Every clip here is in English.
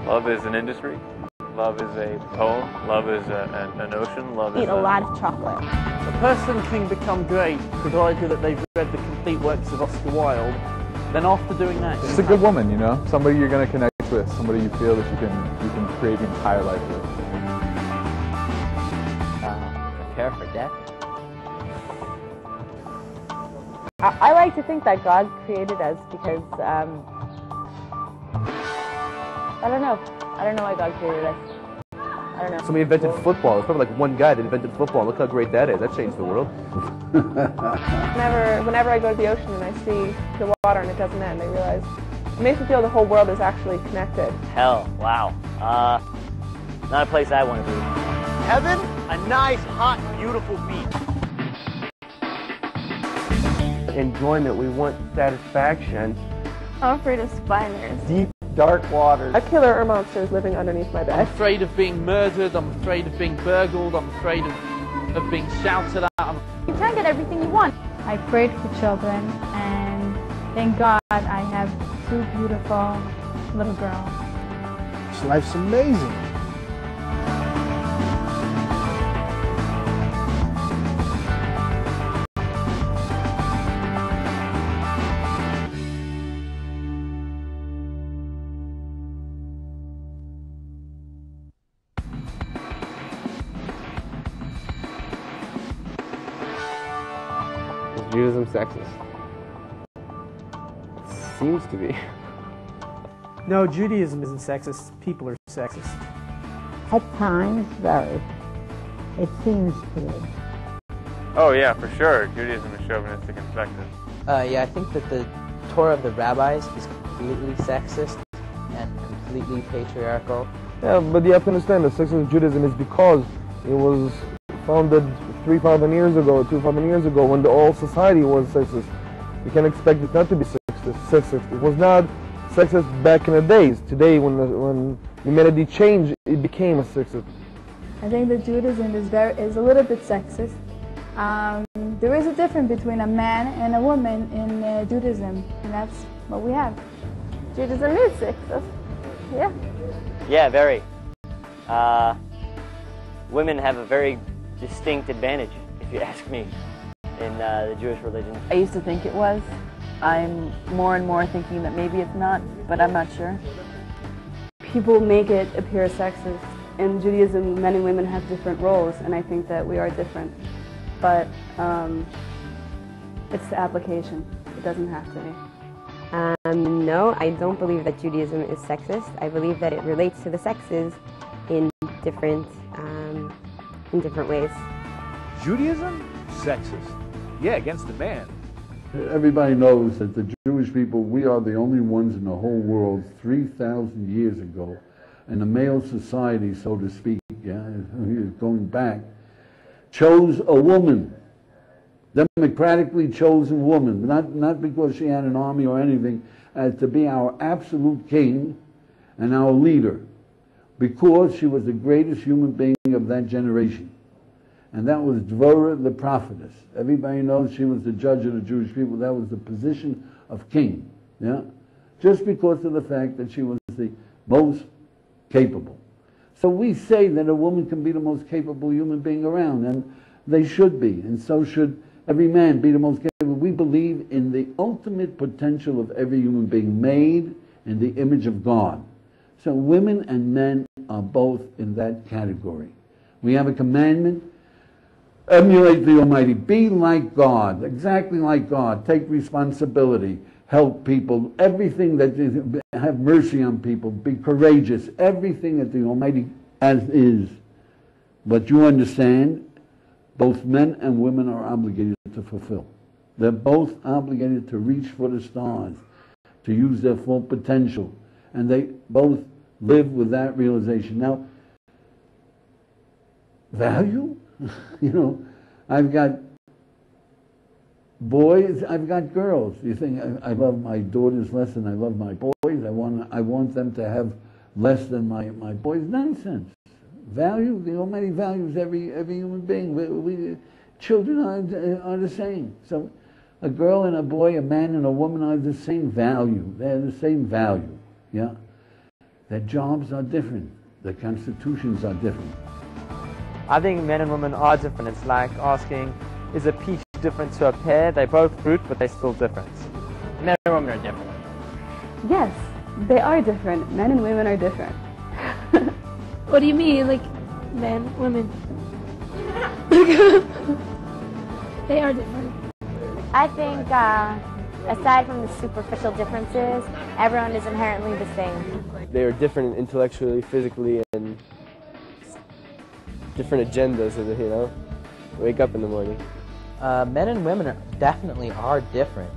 Love is an industry. Love is a poem. Love is an ocean. Love is eat a lot of chocolate. A person can become great provided that they've read the complete works of Oscar Wilde. Then after doing that, just a good woman, you know, somebody you're going to connect with, somebody you feel that you can create the entire life with. Prepare for death. I like to think that God created us because I don't know why God created us. I don't know. Somebody invented football. It's probably like one guy that invented football. Look how great that is. That changed the world. Whenever I go to the ocean and I see the water and it doesn't end, I realize it makes me feel the whole world is actually connected. Hell, wow. Not a place I want to be. Heaven, a nice, hot, beautiful beach. Enjoyment, we want satisfaction. I'm afraid of spiders. Deep, dark waters. A killer or monster is living underneath my bed. I'm afraid of being murdered, I'm afraid of being burgled, I'm afraid of being shouted at. You can't get everything you want. I prayed for children, and thank God I have 2 beautiful little girls. This life's amazing. Is Judaism sexist? Seems to be. No, Judaism isn't sexist. People are sexist. At times, very. It seems to be. Oh yeah, for sure. Judaism is chauvinistic and sexist. Yeah, I think that the Torah of the rabbis is completely sexist and completely patriarchal. Yeah, but you have to understand that sexist Judaism is because it was founded 3,000 years ago, 2,000 years ago, when the whole society was sexist. You can expect it not to be sexist. It was not sexist back in the days. Today, when humanity changed, it became a sexist. I think that Judaism is a little bit sexist. There is a difference between a man and a woman in Judaism, and that's what we have. Judaism is sexist. Yeah. Yeah, very. Women have a very distinct advantage, if you ask me, in the Jewish religion. I used to think it was. I'm more and more thinking that maybe it's not, but I'm not sure. People make it appear sexist. In Judaism, men and women have different roles, and I think that we are different. But it's the application. It doesn't have to be. No, I don't believe that Judaism is sexist. I believe that it relates to the sexes in different ways. Judaism? Sexist. Yeah, against the man. Everybody knows that the Jewish people, we are the only ones in the whole world 3,000 years ago, and the male society, so to speak, going back, chose a woman, democratically chosen woman, not because she had an army or anything, to be our absolute king and our leader, because she was the greatest human being of that generation. And that was Dvorah the prophetess. Everybody knows she was the judge of the Jewish people. That was the position of king, yeah? Just because of the fact that she was the most capable. So we say that a woman can be the most capable human being around, and they should be, and so should every man be the most capable. We believe in the ultimate potential of every human being made in the image of God. So women and men are both in that category. We have a commandment: emulate the Almighty. Be like God, exactly like God. Take responsibility. Help people. Everything that have mercy on people. Be courageous. Everything that the Almighty as is. But you understand, both men and women are obligated to fulfill. They're both obligated to reach for the stars, to use their full potential. And they both live with that realization. Now, value? You know, I've got boys, I've got girls. You think I love my daughters less than I love my boys? I want them to have less than my boys? Nonsense. Value, the Almighty values every human being. Children are the same. So a girl and a boy, a man and a woman are the same value. They're the same value. Yeah. Their jobs are different. Their constitutions are different. I think men and women are different. It's like asking, is a peach different to a pear? They're both fruit, but they're still different. Men and women are different. Yes, they are different. Men and women are different. What do you mean, like men, women? They are different. I think aside from the superficial differences, everyone is inherently the same. They are different intellectually, physically, and different agendas, you know? Wake up in the morning. Men and women definitely are different,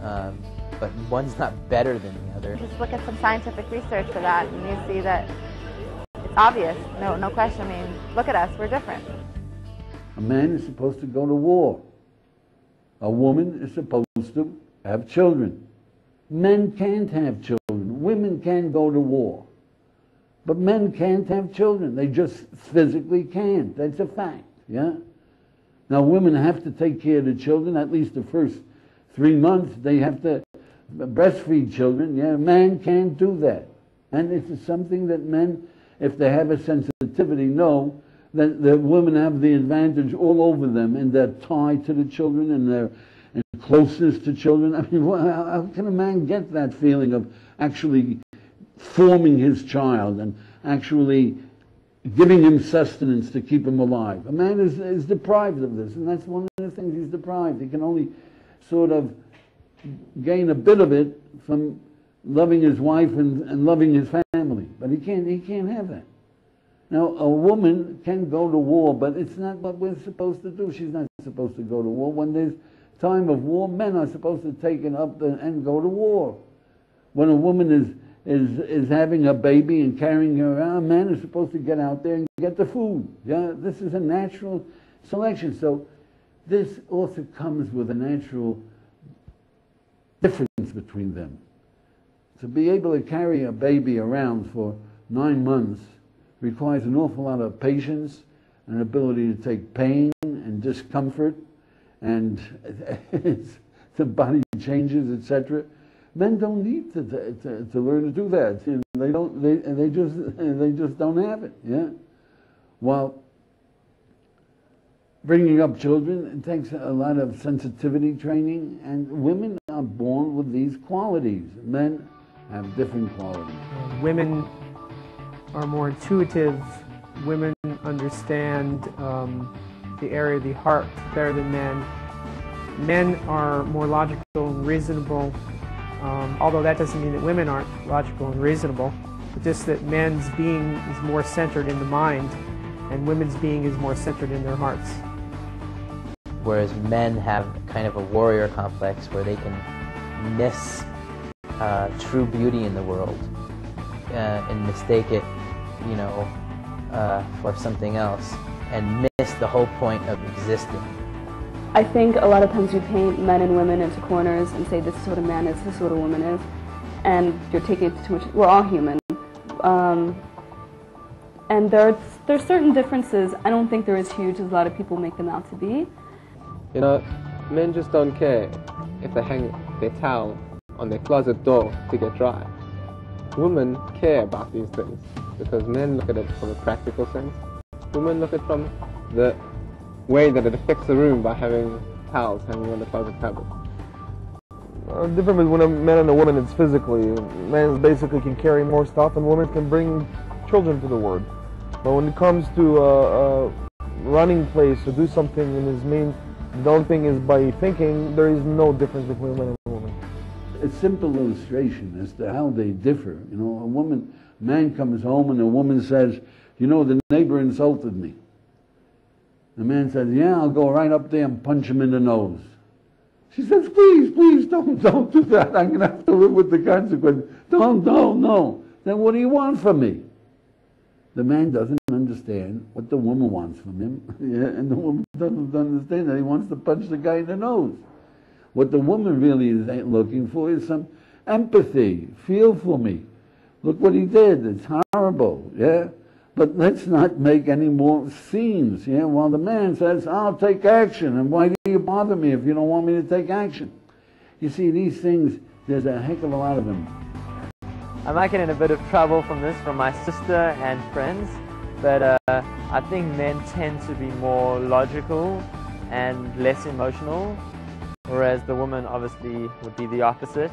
but one's not better than the other. Just look at some scientific research for that, and you see that it's obvious. No question. I mean, look at us. We're different. A man is supposed to go to war. A woman is supposed to have children. Men can't have children. Women can go to war. But men can't have children. They just physically can't. That's a fact, yeah? Now, women have to take care of the children, at least the first 3 months. They have to breastfeed children, yeah? Man can't do that. And it's something that men, if they have a sensitivity, know that the women have the advantage all over them in their tie to the children and their closeness to children. I mean, how can a man get that feeling of actually forming his child and actually giving him sustenance to keep him alive? A man is deprived of this, and that's one of the things he's deprived. He can only sort of gain a bit of it from loving his wife and loving his family, but he can't have that. Now, a woman can go to war, but it's not what we're supposed to do. She's not supposed to go to war. When there's time of war, men are supposed to take it up and go to war. When a woman is having a baby and carrying her around, a man is supposed to get out there and get the food. Yeah, this is a natural selection. So this also comes with a natural difference between them. To be able to carry a baby around for 9 months requires an awful lot of patience and ability to take pain and discomfort, and the body changes, etc. Men don't need to learn to do that. They just don't have it. Yeah. While bringing up children, it takes a lot of sensitivity training, and women are born with these qualities. Men have different qualities. Women are more intuitive. Women understand the area of the heart better than men. Men are more logical and reasonable, although that doesn't mean that women aren't logical and reasonable, but just that men's being is more centered in the mind and women's being is more centered in their hearts. Whereas men have kind of a warrior complex where they can miss true beauty in the world and mistake it, you know, for something else, and miss the whole point of existing. I think a lot of times you paint men and women into corners and say this is what a man is, this is what a woman is, and you're taking it too much. We're all human. And there's certain differences. I don't think they're as huge as a lot of people make them out to be. You know, men just don't care if they hang their towel on their closet door to get dry. Women care about these things because men look at it from a practical sense. Women look at it from the way that it affects the room by having towels hanging on the closet cupboard. The difference between a man and a woman is physically. Men basically can carry more stuff, and women can bring children to the world. But when it comes to a running place to do something in his main, the only thing is by thinking, there is no difference between a man and a woman. A simple illustration as to how they differ. You know, a man comes home and a woman says, you know, the neighbor insulted me. The man says, yeah, I'll go right up there and punch him in the nose. She says, please, don't do that. I'm going to have to live with the consequences. No. Then what do you want from me? The man doesn't understand what the woman wants from him, yeah, and the woman doesn't understand that he wants to punch the guy in the nose. What the woman really is looking for is some empathy. Feel for me. Look what he did. It's horrible, yeah? But let's not make any more scenes, yeah? While the man says, I'll take action, and why do you bother me if you don't want me to take action? You see, these things, there's a heck of a lot of them. I might get in a bit of trouble from this from my sister and friends, but I think men tend to be more logical and less emotional, whereas the woman obviously would be the opposite.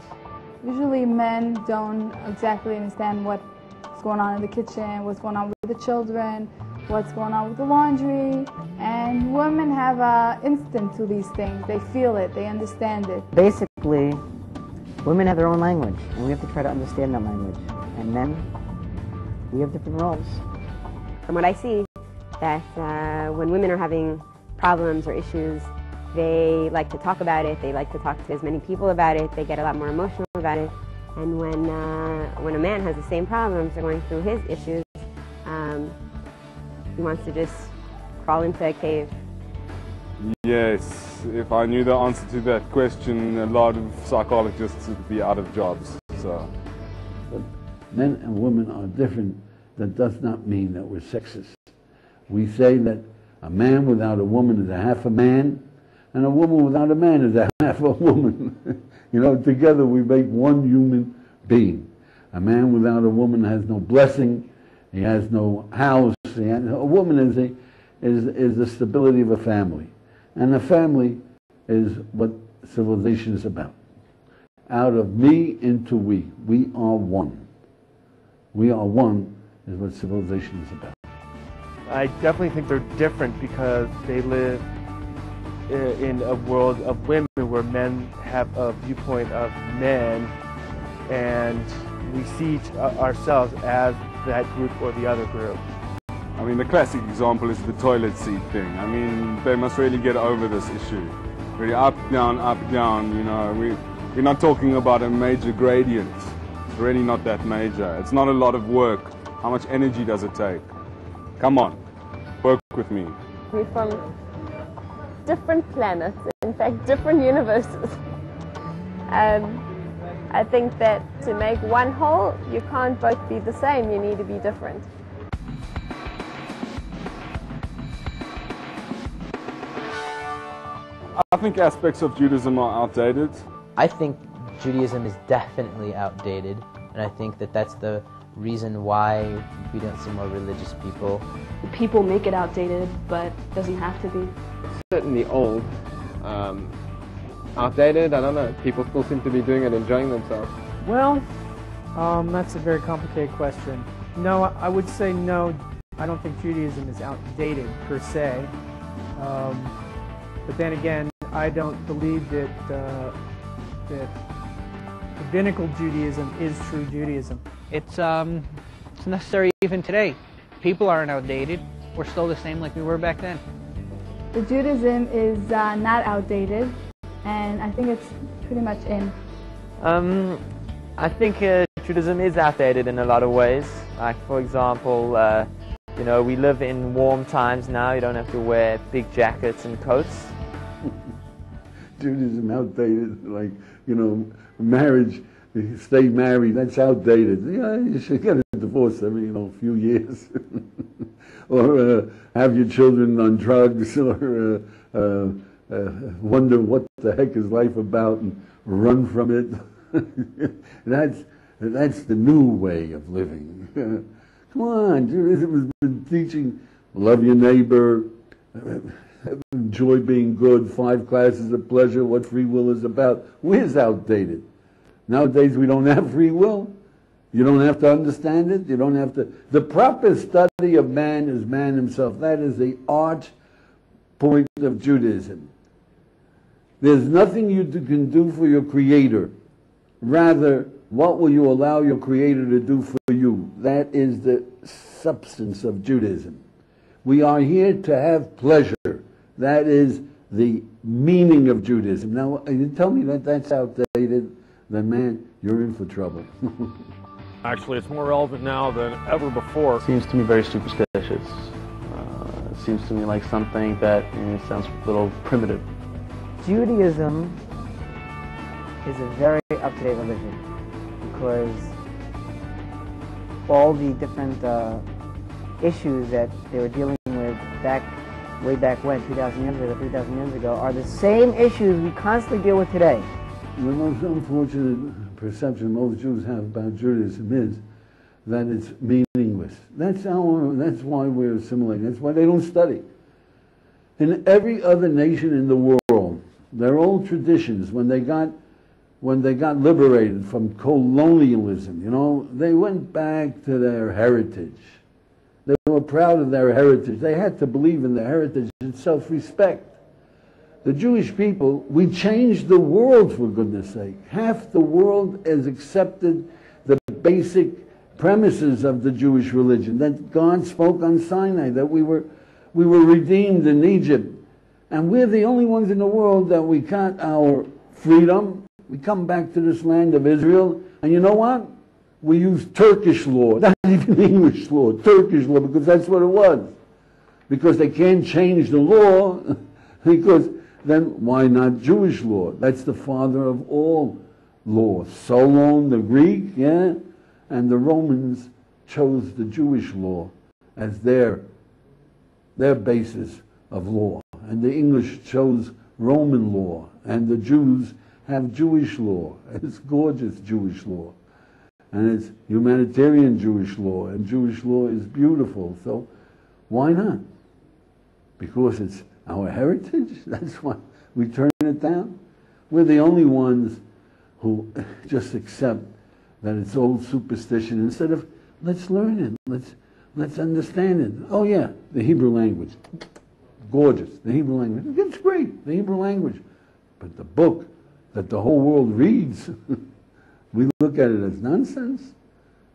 Usually men don't exactly understand what's going on in the kitchen, what's going on with the children, what's going on with the laundry, and women have an instinct to these things. They feel it, they understand it. Basically, women have their own language, and we have to try to understand that language. And men, we have different roles. From what I see, that when women are having problems or issues, they like to talk about it, they like to talk to as many people about it, they get a lot more emotional about it. And when a man has the same problems or going through his issues, he wants to just crawl into a cave. Yes, if I knew the answer to that question, a lot of psychologists would be out of jobs. So, but men and women are different. That does not mean that we're sexist. We say that a man without a woman is a half a man, and a woman without a man is a half a woman. You know, together we make one human being. A man without a woman has no blessing, he has no house. A woman is the stability of a family. And a family is what civilization is about. Out of me into we. We are one. We are one is what civilization is about. I definitely think they're different because they live in a world of women where men have a viewpoint of men, and we see ourselves as that group or the other group. I mean, the classic example is the toilet seat thing. I mean, they must really get over this issue. Really up, down, you know. We're not talking about a major gradient. It's really not that major. It's not a lot of work. How much energy does it take? Come on, work with me. We're from different planets, in fact, different universes. I think that to make one whole, you can't both be the same, you need to be different. I think aspects of Judaism are outdated. I think Judaism is definitely outdated, and I think that that's the reason why we don't see more religious people. People make it outdated, but it doesn't have to be. Certainly old. Outdated, I don't know. People still seem to be doing it, enjoying themselves. Well, that's a very complicated question. No, I would say no. I don't think Judaism is outdated per se. But then again, I don't believe that that rabbinical Judaism is true Judaism. It's necessary even today. People aren't outdated. We're still the same like we were back then. The Judaism is not outdated, and I think it's pretty much in. I think Judaism is outdated in a lot of ways. Like, for example, you know, we live in warm times now. You don't have to wear big jackets and coats. Judaism outdated, like, you know, marriage, stay married, that's outdated. Yeah, you should get a divorce every, you know, few years. Or have your children on drugs, or wonder what the heck is life about and run from it. That's the new way of living. Come on, Judaism has been teaching, love your neighbor, enjoy being good, 5 classes of pleasure, what free will is about. Where's outdated? Nowadays we don't have free will. You don't have to understand it. You don't have to. The proper study of man is man himself. That is the arch point of Judaism. There's nothing you can do for your Creator. Rather, what will you allow your Creator to do for you? That is the substance of Judaism. We are here to have pleasure. That is the meaning of Judaism. Now, you tell me that that's outdated, then man, you're in for trouble. Actually, it's more relevant now than ever before. Seems to me very superstitious. It seems to me like something that sounds a little primitive. Judaism is a very up-to-date religion because all the different issues that they were dealing with way back when, 2,000 years ago, 3,000 years ago, are the same issues we constantly deal with today. The most unfortunate perception most Jews have about Judaism is that it's meaningless. That's why we're assimilating. That's why they don't study. In every other nation in the world, their old traditions, when they got liberated from colonialism, you know, they went back to their heritage. They were proud of their heritage. They had to believe in their heritage and self-respect. The Jewish people, we changed the world, for goodness sake. Half the world has accepted the basic premises of the Jewish religion, that God spoke on Sinai, that we were redeemed in Egypt. And we're the only ones in the world that we got our freedom. We come back to this land of Israel, and you know what? We use Turkish law, not even English law, Turkish law, because that's what it was. Because they can't change the law, because then why not Jewish law? That's the father of all law. Solon, the Greek, yeah, and the Romans chose the Jewish law as their basis of law. And the English chose Roman law, and the Jews have Jewish law. It's gorgeous Jewish law. And it's humanitarian Jewish law, and Jewish law is beautiful. So why not? Because it's our heritage? That's why we turn it down? We're the only ones who just accept that it's old superstition instead of let's learn it, let's understand it. Oh yeah, the Hebrew language. Gorgeous, the Hebrew language. It's great, the Hebrew language. But the book that the whole world reads, we look at it as nonsense.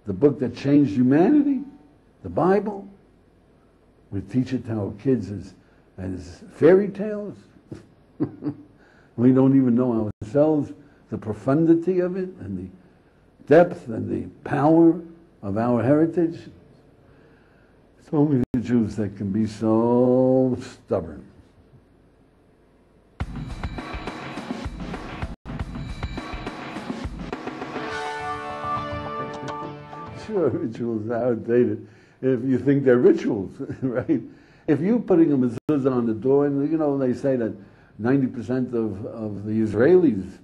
The book that changed humanity, the Bible, we teach it to our kids as fairy tales. We don't even know ourselves the profundity of it and the depth and the power of our heritage. It's only the Jews that can be so stubborn. Sure, rituals are outdated if you think they're rituals, right? If you're putting a mezuzah on the door, and you know, they say that 90% of the Israelis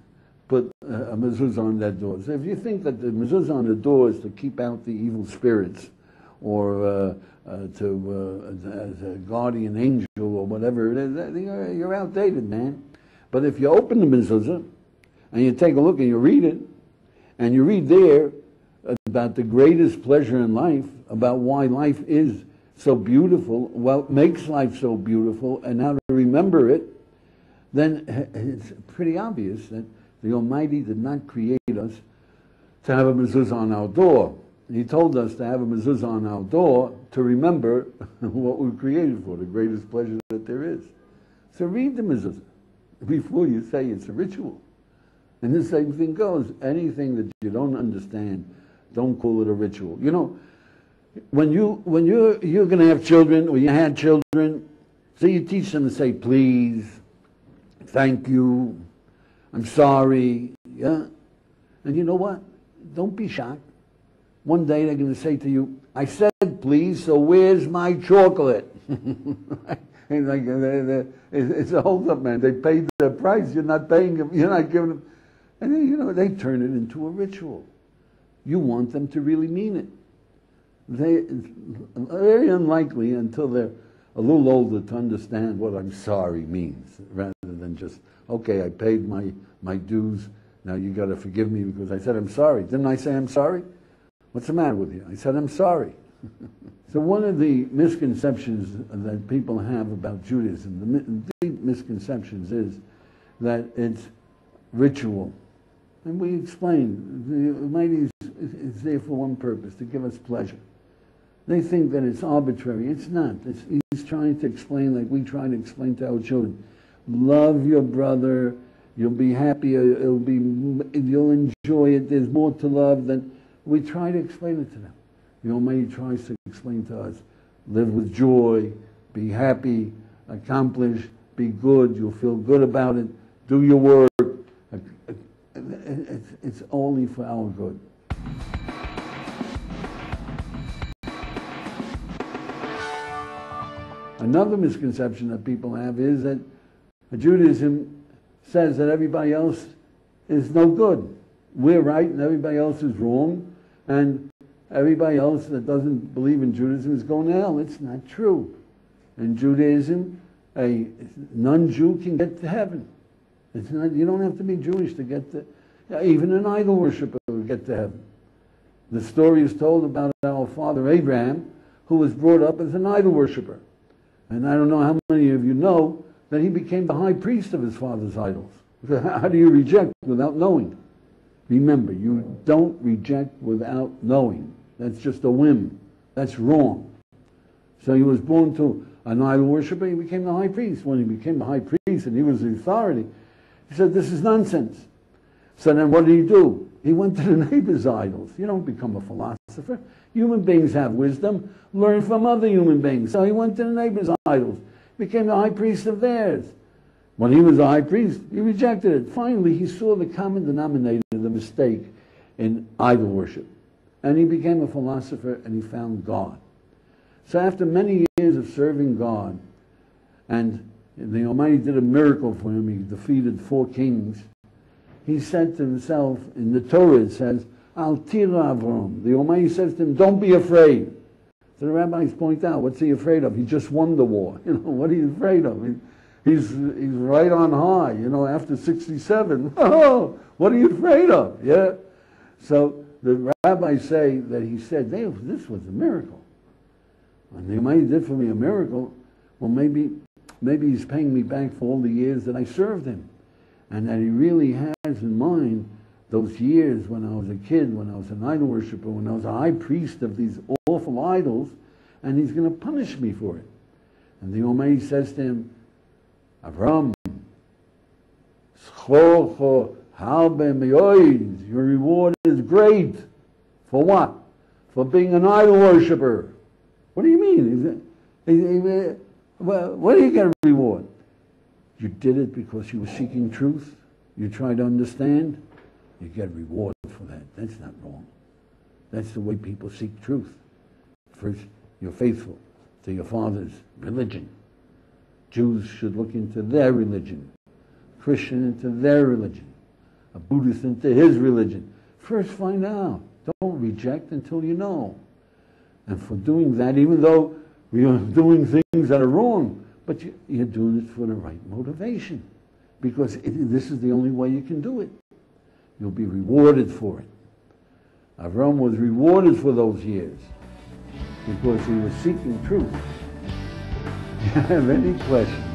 put a mezuzah on their doors. If you think that the mezuzah on the door is to keep out the evil spirits, or as a guardian angel, or whatever it is, you're outdated, man. But if you open the mezuzah, and you take a look and you read it, and you read there about the greatest pleasure in life, about why life is so beautiful, what makes life so beautiful, and how to remember it, then it's pretty obvious that the Almighty did not create us to have a mezuzah on our door. He told us to have a mezuzah on our door to remember what we were created for, the greatest pleasure that there is. So read the mezuzah before you say it's a ritual. And the same thing goes. Anything that you don't understand, don't call it a ritual. You know, when you're going to have children, or you had children, so you teach them to say please, thank you, I'm sorry, yeah? And you know what? Don't be shocked. One day they're going to say to you, I said please, so where's my chocolate? And like, it's a hold-up, man. They paid their price. You're not paying them. You're not giving them. And then, you know, they turn it into a ritual. You want them to really mean it. It's very unlikely until they're a little older to understand what I'm sorry means, rather than just, okay, I paid my dues, now you got to forgive me because I said I'm sorry. Didn't I say I'm sorry? What's the matter with you? I said I'm sorry. So one of the misconceptions that people have about Judaism, the deep misconceptions, is that it's ritual. And we explain, the Almighty is there for one purpose, to give us pleasure. They think that it's arbitrary. It's not. He's trying to explain, like we try to explain to our children. Love your brother. You'll be happy. You'll enjoy it. There's more to love than... We try to explain it to them. The Almighty tries to explain to us. Live with joy. Be happy. Accomplish. Be good. You'll feel good about it. Do your work. It's only for our good. Another misconception that people have is that Judaism says that everybody else is no good. we're right and everybody else is wrong, and everybody else that doesn't believe in Judaism is going to hell. It's not true. In Judaism, a non-Jew can get to heaven. It's not, you don't have to be Jewish to get to, even an idol worshiper will get to heaven. The story is told about our father Abraham, who was brought up as an idol worshiper. And I don't know how many of you know that he became the high priest of his father's idols. How do you reject without knowing? Remember, you don't reject without knowing. That's just a whim. That's wrong. So he was born to an idol worshiper, he became the high priest. When he became the high priest and he was the authority, he said, this is nonsense. So then what did he do? He went to the neighbor's idols. You don't become a philosopher. Human beings have wisdom. Learn from other human beings. So he went to the neighbor's idols, became the high priest of theirs. When he was a high priest, he rejected it. Finally, he saw the common denominator, the mistake in idol worship. And he became a philosopher and he found God. So after many years of serving God, and the Almighty did a miracle for him, he defeated 4 kings, he said to himself, in the Torah it says, Al tira Avram. The Almighty says to him, don't be afraid. So the rabbis point out, what's he afraid of? He just won the war. You know, what are you afraid of? He's right on high, you know, after 67. Oh, what are you afraid of? Yeah. So the rabbis say that he said, this was a miracle. And the Almighty did for me a miracle. Well, maybe he's paying me back for all the years that I served him. And that he really has in mind those years when I was a kid, when I was an idol worshiper, when I was a high priest of these awful idols, and he's going to punish me for it. And the Almighty says to him, Avram, your reward is great. For what? For being an idol worshiper. What do you mean? What do you get a reward? You did it because you were seeking truth. You tried to understand. You get a reward for that. That's not wrong. That's the way people seek truth. First, you're faithful to your father's religion. Jews should look into their religion. Christian into their religion. A Buddhist into his religion. First find out. Don't reject until you know. And for doing that, even though we are doing things that are wrong, but you're doing it for the right motivation. Because this is the only way you can do it. You'll be rewarded for it. Avram was rewarded for those years because he was seeking truth. If you have any questions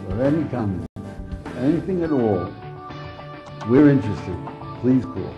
or any comments, anything at all, we're interested. Please call.